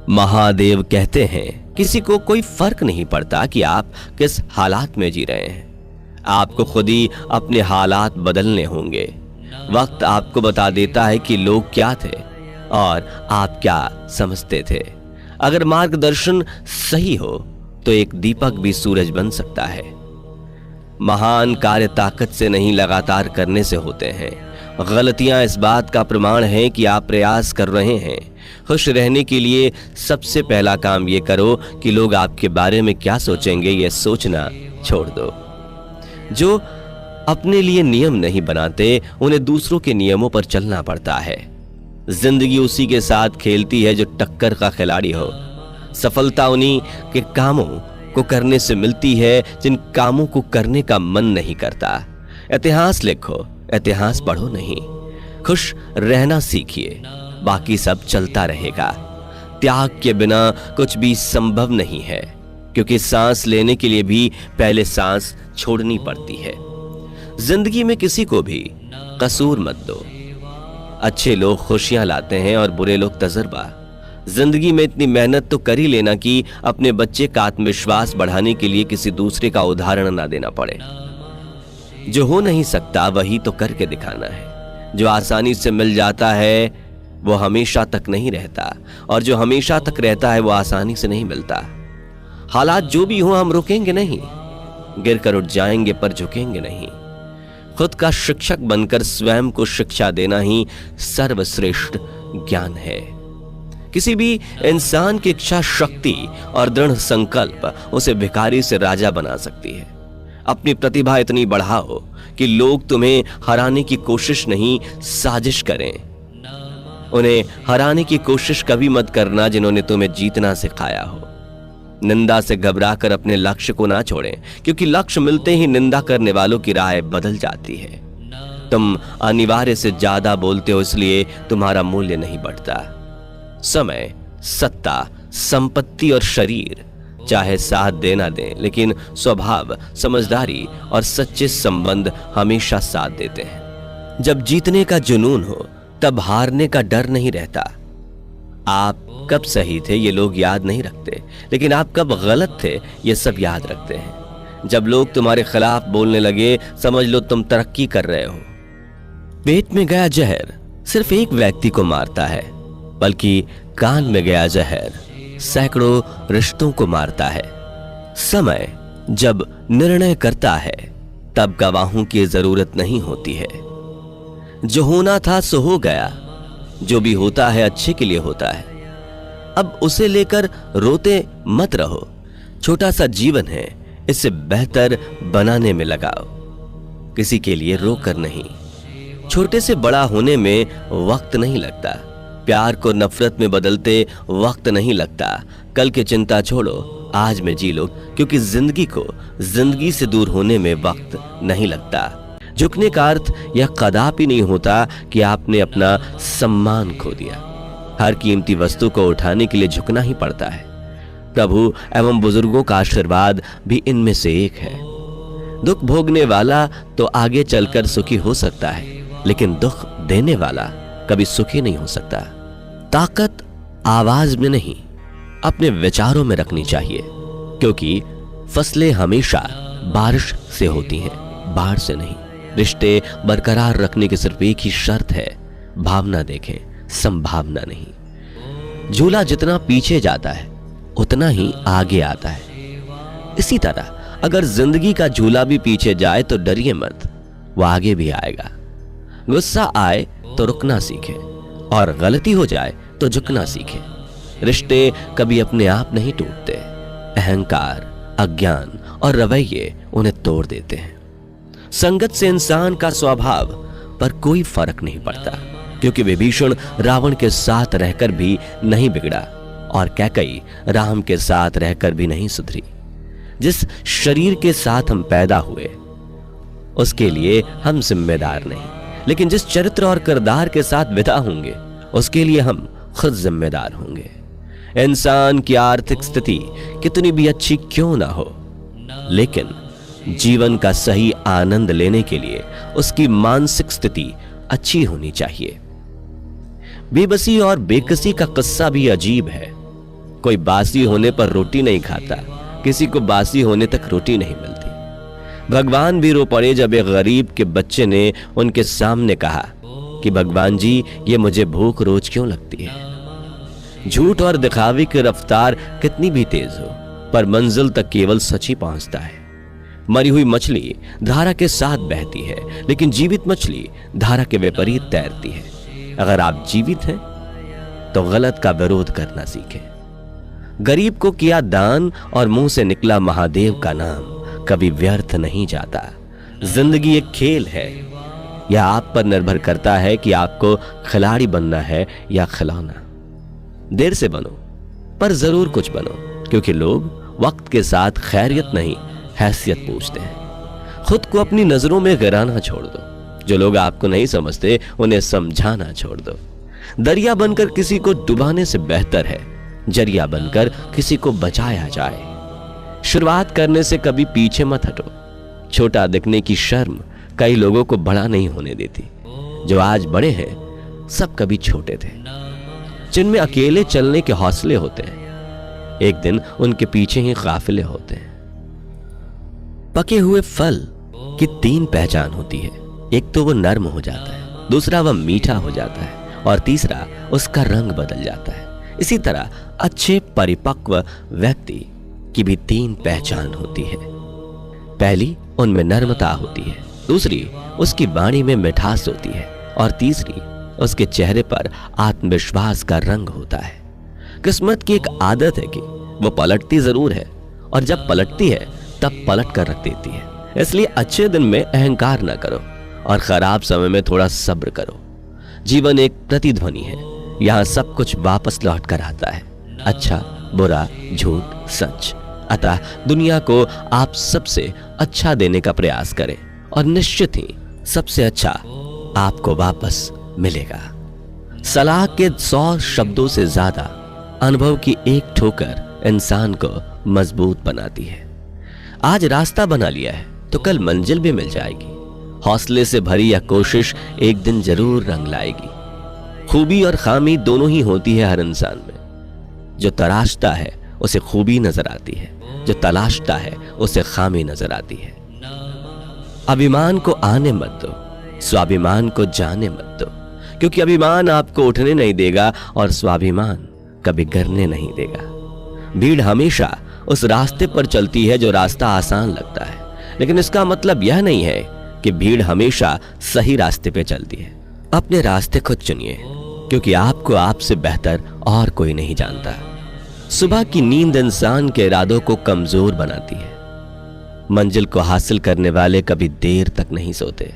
महादेव कहते हैं किसी को कोई फर्क नहीं पड़ता कि आप किस हालात में जी रहे हैं, आपको खुद ही अपने हालात बदलने होंगे। वक्त आपको बता देता है कि लोग क्या थे और आप क्या समझते थे। अगर मार्गदर्शन सही हो तो एक दीपक भी सूरज बन सकता है। महान कार्य ताकत से नहीं लगातार करने से होते हैं। गलतियां इस बात का प्रमाण है कि आप प्रयास कर रहे हैं। खुश रहने के लिए सबसे पहला काम ये करो कि लोग आपके बारे में क्या सोचेंगे यह सोचना छोड़ दो। जो अपने लिए नियम नहीं बनाते उन्हें दूसरों के नियमों पर चलना पड़ता है। जिंदगी उसी के साथ खेलती है जो टक्कर का खिलाड़ी हो। सफलता उन्हीं के कामों को करने से मिलती है जिन कामों को करने का मन नहीं करता। इतिहास लिखो, इतिहास पढ़ो नहीं। खुश रहना सीखिए, बाकी सब चलता रहेगा। त्याग के बिना कुछ भी संभव नहीं है, क्योंकि सांस लेने के लिए भी पहले सांस छोड़नी पड़ती है। जिंदगी में किसी को भी कसूर मत दो। अच्छे लोग खुशियां लाते हैं और बुरे लोग तजर्बा। जिंदगी में इतनी मेहनत तो कर ही लेना कि अपने बच्चे का आत्मविश्वास बढ़ाने के लिए किसी दूसरे का उदाहरण ना देना पड़े। जो हो नहीं सकता वही तो करके दिखाना है। जो आसानी से मिल जाता है वो हमेशा तक नहीं रहता, और जो हमेशा तक रहता है वो आसानी से नहीं मिलता। हालात जो भी हो हम रुकेंगे नहीं, गिरकर उठ जाएंगे पर झुकेंगे नहीं। खुद का शिक्षक बनकर स्वयं को शिक्षा देना ही सर्वश्रेष्ठ ज्ञान है। किसी भी इंसान की इच्छा शक्ति और दृढ़ संकल्प उसे भिखारी से राजा बना सकती है। अपनी प्रतिभा इतनी बढ़ाओ कि लोग तुम्हें हराने की कोशिश नहीं साजिश करें। उन्हें हराने की कोशिश कभी मत करना जिन्होंने तुम्हें जीतना सिखाया हो। निंदा से घबराकर अपने लक्ष्य को ना छोड़ें, क्योंकि लक्ष्य मिलते ही निंदा करने वालों की राय बदल जाती है। तुम अनिवार्य से ज्यादा बोलते हो, इसलिए तुम्हारा मूल्य नहीं बढ़ता। समय, सत्ता, संपत्ति और शरीर चाहे साथ देना दें, लेकिन स्वभाव, समझदारी और सच्चे संबंध हमेशा साथ देते हैं। जब जीतने का जुनून हो तब हारने का डर नहीं रहता। आप कब सही थे ये लोग याद नहीं रखते, लेकिन आप कब गलत थे ये सब याद रखते हैं। जब लोग तुम्हारे खिलाफ बोलने लगे समझ लो तुम तरक्की कर रहे हो। पेट में गया जहर सिर्फ एक व्यक्ति को मारता है, बल्कि कान में गया जहर सैकड़ों रिश्तों को मारता है। समय जब निर्णय करता है तब गवाहों की जरूरत नहीं होती है। जो होना था सो हो गया। जो भी होता है अच्छे के लिए होता है। अब उसे लेकर रोते मत रहो। छोटा सा जीवन है, इसे बेहतर बनाने में लगाओ, किसी के लिए रोकर नहीं। छोटे से बड़ा होने में वक्त नहीं लगता। प्यार को नफरत में बदलते वक्त नहीं लगता। कल की चिंता छोड़ो, आज में जी लो, क्योंकि जिंदगी को जिंदगी से दूर होने में वक्त नहीं लगता। झुकने का अर्थ यह कदापि नहीं होता कि आपने अपना सम्मान खो दिया। हर कीमती वस्तु को उठाने के लिए झुकना ही पड़ता है। प्रभु एवं बुजुर्गों का आशीर्वाद भी इनमें से एक है। दुख भोगने वाला तो आगे चलकर सुखी हो सकता है, लेकिन दुख देने वाला कभी सुखी नहीं हो सकता। ताकत आवाज में नहीं, अपने विचारों में रखनी चाहिए, क्योंकि फसलें हमेशा बारिश से होती हैं, बाढ़ से नहीं। रिश्ते बरकरार रखने की सिर्फ एक ही शर्त है, भावना देखें, संभावना नहीं। झूला जितना पीछे जाता है उतना ही आगे आता है। इसी तरह अगर जिंदगी का झूला भी पीछे जाए तो डरिए मत, वो आगे भी आएगा। गुस्सा आए तो रुकना सीखे, और गलती हो जाए तो झुकना सीखे। रिश्ते कभी अपने आप नहीं टूटते। अहंकार, अज्ञान और रवैये उन्हें तोड़ देते हैं। संगत से इंसान का स्वभाव पर कोई फर्क नहीं पड़ता, क्योंकि विभीषण रावण के साथ रहकर भी नहीं बिगड़ा, और कैकई राम के साथ रहकर भी नहीं सुधरी। जिस शरीर के साथ हम पैदा हुए उसके लिए हम जिम्मेदार नहीं, लेकिन जिस चरित्र और किरदार के साथ विदा होंगे उसके लिए हम खुद जिम्मेदार होंगे। इंसान की आर्थिक स्थिति कितनी भी अच्छी क्यों ना हो, लेकिन जीवन का सही आनंद लेने के लिए उसकी मानसिक स्थिति अच्छी होनी चाहिए। बेबसी और बेकसी का किस्सा भी अजीब है। कोई बासी होने पर रोटी नहीं खाता, किसी को बासी होने तक रोटी नहीं मिलती। भगवान भी रो पड़े जब एक गरीब के बच्चे ने उनके सामने कहा कि भगवान जी, ये मुझे भूख रोज क्यों लगती है। झूठ और दिखावे की रफ्तार कितनी भी तेज हो, पर मंजिल तक केवल सच ही पहुंचता है। मरी हुई मछली धारा के साथ बहती है, लेकिन जीवित मछली धारा के विपरीत तैरती है। अगर आप जीवित हैं तो गलत का विरोध करना सीखें। गरीब को किया दान और मुंह से निकला महादेव का नाम कभी व्यर्थ नहीं जाता। जिंदगी एक खेल है, यह आप पर निर्भर करता है कि आपको खिलाड़ी बनना है या खिलौना। देर से बनो, पर जरूर कुछ बनो, क्योंकि लोग वक्त के साथ खैरियत नहीं, हैसियत पूछते हैं। खुद को अपनी नजरों में गिराना छोड़ दो। जो लोग आपको नहीं समझते उन्हें समझाना छोड़ दो। दरिया बनकर किसी को डुबाने से बेहतर है जरिया बनकर किसी को बचाया जाए। शुरुआत करने से कभी पीछे मत हटो। छोटा दिखने की शर्म कई लोगों को बड़ा नहीं होने देती। जो आज बड़े हैं सब कभी छोटे थे। जिनमें अकेले चलने के हौसले होते हैं, एक दिन उनके पीछे ही काफिले होते हैं। पके हुए फल की 3 पहचान होती है। एक तो वो नर्म हो जाता है, दूसरा वह मीठा हो जाता है और तीसरा उसका रंग बदल जाता है। इसी तरह अच्छे परिपक्व व्यक्ति की भी 3 पहचान होती है। पहली, उनमें नर्मता होती है, दूसरी उसकी वाणी में मिठास होती है और तीसरी उसके चेहरे पर आत्मविश्वास का रंग होता है। किस्मत की एक आदत है कि वो पलटती जरूर है, और जब पलटती है तब पलट कर रख देती है। इसलिए अच्छे दिन में अहंकार ना करो और खराब समय में थोड़ा सब्र करो। जीवन एक प्रतिध्वनि है, यहाँ सब कुछ वापस लौट कर आता है, अच्छा बुरा झूठ सच। अतः दुनिया को आप सबसे अच्छा देने का प्रयास करें और निश्चित ही सबसे अच्छा आपको वापस मिलेगा। सलाह के 100 शब्दों से ज्यादा अनुभव की एक ठोकर इंसान को मजबूत बनाती है। आज रास्ता बना लिया है तो कल मंजिल भी मिल जाएगी। हौसले से भरी यह कोशिश एक दिन जरूर रंग लाएगी। खूबी और खामी दोनों ही होती है हर इंसान में। जो तराशता है उसे खूबी नजर आती है, जो तलाशता है उसे खामी नजर आती है। अभिमान को आने मत दो, स्वाभिमान को जाने मत दो, क्योंकि अभिमान आपको उठने नहीं देगा और स्वाभिमान कभी गिरने नहीं देगा। भीड़ हमेशा उस रास्ते पर चलती है जो रास्ता आसान लगता है, लेकिन इसका मतलब यह नहीं है कि भीड़ हमेशा सही रास्ते पे चलती है। अपने रास्ते खुद चुनिए, क्योंकि आपको आपसे बेहतर और कोई नहीं जानता। सुबह की नींद इंसान के इरादों को कमजोर बनाती है। मंजिल को हासिल करने वाले कभी देर तक नहीं सोते।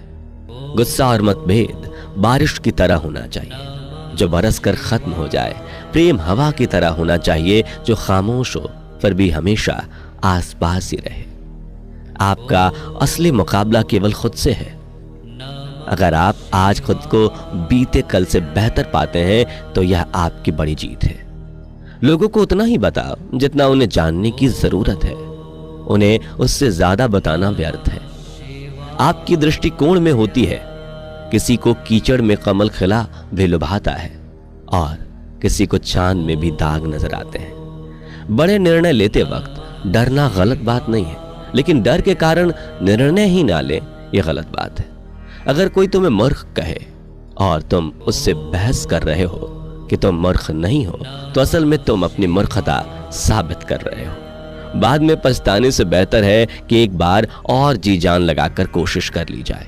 गुस्सा और मतभेद बारिश की तरह होना चाहिए जो बरस कर खत्म हो जाए। प्रेम हवा की तरह होना चाहिए जो खामोश हो पर भी हमेशा आसपास ही रहे। आपका असली मुकाबला केवल खुद से है। अगर आप आज खुद को बीते कल से बेहतर पाते हैं तो यह आपकी बड़ी जीत है। लोगों को उतना ही बताओ जितना उन्हें जानने की जरूरत है। उन्हें उससे ज्यादा बताना व्यर्थ है। आपकी दृष्टिकोण में होती है। किसी को कीचड़ में कमल खिला भी लुभाता है और किसी को चांद में भी दाग नजर आते हैं। बड़े निर्णय लेते वक्त डरना गलत बात नहीं है, लेकिन डर के कारण निर्णय ही ना ले यह गलत बात है। अगर कोई तुम्हें मूर्ख कहे और तुम उससे बहस कर रहे हो कि तुम मूर्ख नहीं हो, तो असल में तुम अपनी मूर्खता साबित कर रहे हो। बाद में पछताने से बेहतर है कि एक बार और जी जान लगाकर कोशिश कर ली जाए।